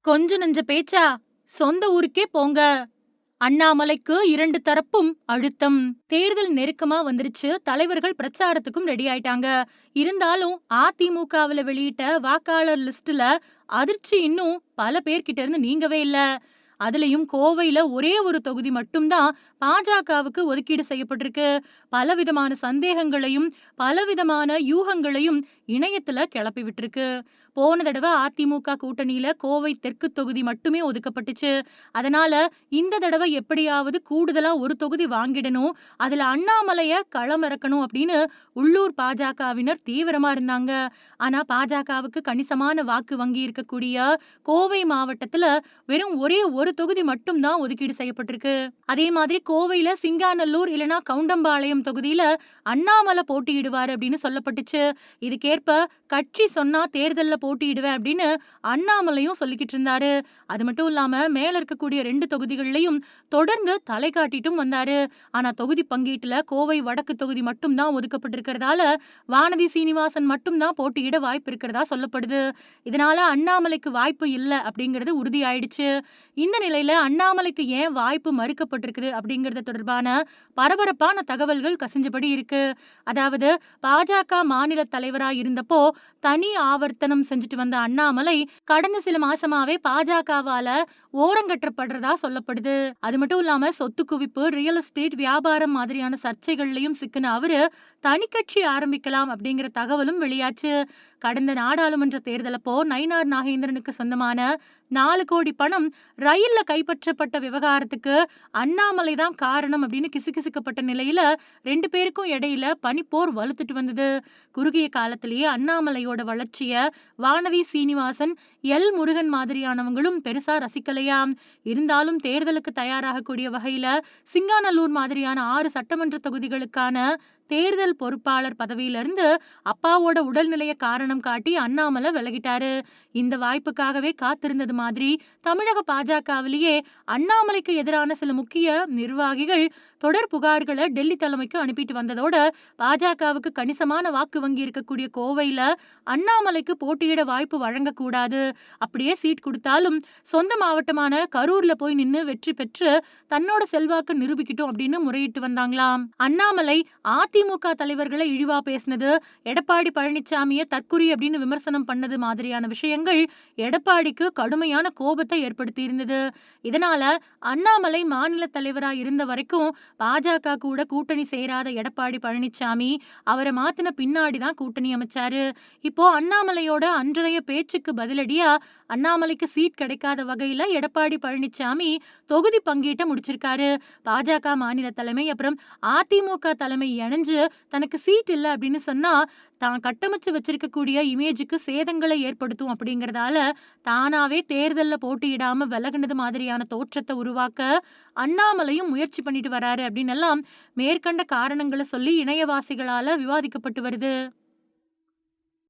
கொஞ்ச நெஞ்ச பேச்சா? சொந்த ஊருக்கே போங்க. அண்ணாமலைக்கு 2 தரப்பும் அழுத்தம். தேர்தல் நெருக்கமா வந்துருச்சு. தலைவர்கள் பிரச்சாரத்துக்கும் ரெடி ஆயிட்டாங்க. இருந்தாலும் அதிமுகவுல வெளியிட்ட வாக்காளர் லிஸ்ட்ல அதிர்ச்சி இன்னும் பல பேர்கிட்ட இருந்து நீங்கவே இல்ல. அதுலயும் கோவையில ஒரே ஒரு தொகுதி மட்டும் தான் பாஜகவுக்கு ஒதுக்கீடு செய்யப்பட்டிருக்கு. பலவிதமான சந்தேகங்களையும், பலவிதமான யூகங்களையும் இணையத்துல கிளப்பி விட்டுருக்கு. போன தடவ அதிமுக கூட்டணியில கோவை தெற்கு தொகுதி மட்டுமே ஒதுக்கப்பட்டுச்சு. அதனால இந்த தடவ எப்படியாவது கூடுதலா ஒரு தொகுதி வாங்கிடணும். அதுல அண்ணாமலைய களமிறக்கணும் அப்படின்னு உள்ளூர் பாஜகவினர் தீவிரமா இருந்தாங்க. ஆனா பாஜகவுக்கு கணிசமான வாக்கு வங்கி இருக்கக்கூடிய கோவை மாவட்டத்துல வெறும் ஒரே ஒரு தொகுதி மட்டும் தான் ஒதுக்கீடு செய்யப்பட்டிருக்கு. அதே மாதிரி கோவையில சிங்காநல்லூர் இல்லனா கவுண்டம்பாளையம் தொகுதியில அண்ணாமலை போட்டியிடுவாரு அப்படின்னு சொல்லப்பட்டுச்சு. இதுக்கேற்ப கட்சி சொன்னா தேர்தல்ல போட்டியிடுவேன் அப்படின்னு அண்ணாமலையும் சொல்லிக்கிட்டு இருந்தாரு. அது மட்டும் இல்லாம மேல இருக்கக்கூடிய 2 தொகுதிகள்லயும் தொடர்ந்து தலை காட்டிட்டும் வந்தாரு. ஆனா தொகுதி பங்கீட்டுல கோவை வடக்கு தொகுதி மட்டும் தான் ஒதுக்கப்பட்டிருக்கிறதால வானதி சீனிவாசன் மட்டும் தான் போட்டியிட வாய்ப்பு இருக்கிறதா சொல்லப்படுது. இதனால அண்ணாமலைக்கு வாய்ப்பு இல்ல அப்படிங்கிறது உறுதியாயிடுச்சு. இந்த நிலையில அண்ணாமலைக்கு ஏன் வாய்ப்பு மறுக்கப்பட்டிருக்குது அப்படிங்கறது தொடர்பான பரபரப்பான தகவல்கள் கசிஞ்சபடி இருக்கு. அதாவது பாஜக மாநில தலைவரா இருந்தப்போ தனி ஆவர்த்தனம் செஞ்சுட்டு வந்த அண்ணாமலை கடந்த சில மாசமாவே பாஜகவால ஓரங்கட்டப்படுறதா சொல்லப்படுது. அது மட்டும் இல்லாம சொத்து குவிப்பு, ரியல் எஸ்டேட் வியாபாரம் மாதிரியான சர்ச்சைகள்லயும் சிக்கின அவரு தனி கட்சி ஆரம்பிக்கலாம் அப்படிங்கிற தகவலும் வெளியாச்சு. கடந்த நாடாளுமன்ற தேர்தலப்போ நயினார் நாகேந்திரனுக்கு சொந்தமான 4 கோடி பணம் ரயில்ல கைப்பற்றப்பட்ட விவகாரத்துக்கு அண்ணாமலை தான் காரணம் அப்படின்னு கிசுகிசுக்கப்பட்ட நிலையில 2 பேருக்கும் இடையில பனிப்போர் வலுத்துட்டு வந்தது. குறுகிய காலத்திலேயே அண்ணாமலையோட வளர்ச்சிய வானதி சீனிவாசன், எல் முருகன் மாதிரியானவங்களும் பெருசா ரசிக்கலையாம். இருந்தாலும் தேர்தலுக்கு தயாராகக்கூடிய வகையில சிங்காநல்லூர் மாதிரியான 6 சட்டமன்ற தொகுதிகளுக்கான தேர்தல் பொறுப்பாளர் பதவியிலிருந்து அப்பாவோட உடல்நிலைய காரணம் காட்டி அண்ணாமலை விலகிட்டாரு. இந்த வாய்ப்புக்காகவே காத்திருந்தது மாதிரி தமிழக பாஜகவிலேயே அண்ணாமலைக்கு எதிரான சில முக்கிய நிர்வாகிகள் தொடர் புகார்களை டெல்லி தலைமைக்கு அனுப்பிட்டு வந்ததோட பாஜகவுக்கு கணிசமான வாக்கு வங்கி இருக்கக்கூடிய கோவையில அண்ணாமலைக்கு போட்டியிட வாய்ப்பு வழங்கக்கூடாது, அப்படியே சீட் கொடுத்தாலும் சொந்த மாவட்டமான கரூர்ல போய் நின்னு வெற்றி பெற்று தன்னோட செல்வாக்கு நிரூபிக்கட்டும் அப்படின்னு முறையிட்டு வந்தாங்களாம். அண்ணாமலை அதிமுக தலைவர்களை இழிவா பேசினது, எடப்பாடி பழனிசாமிய தற்குறி அப்படின்னு விமர்சனம் பண்ணது மாதிரியான விஷயங்கள் எடப்பாடிக்கு கடுமையான கோபத்தை ஏற்படுத்தி இருந்தது. இதனால அண்ணாமலை மாநில தலைவரா இருந்த வரைக்கும் பாஜக கூட கூட்டணி சேராத எடப்பாடி பழனிசாமி அவரை மாத்தின பின்னாடிதான் கூட்டணி அமைச்சாரு. இப்போ அண்ணாமலையோட அன்றைய பேச்சுக்கு பதிலடியா அண்ணாமலைக்கு சீட் கிடைக்காத வகையில எடப்பாடி பழனிசாமி தொகுதி பங்கீட்டை முடிச்சிருக்காரு. பாஜக மாநில தலைமை அப்புறம் அதிமுக தலைமை இணைஞ்சு தனக்கு சீட் இல்ல அப்படின்னு சொன்னா தான் கட்டமைச்சு வச்சிருக்கக்கூடிய இமேஜுக்கு சேதங்களை ஏற்படுத்தும் அப்படிங்கறதால தானாவே தேர்தல்ல போட்டியிடாம விலகுனது மாதிரியான தோற்றத்தை உருவாக்க அண்ணாமலையும் முயற்சி பண்ணிட்டு வராரு அப்படின்னு எல்லாம் மேற்கண்ட காரணங்களை சொல்லி இணையவாசிகளால விவாதிக்கப்பட்டு வருது.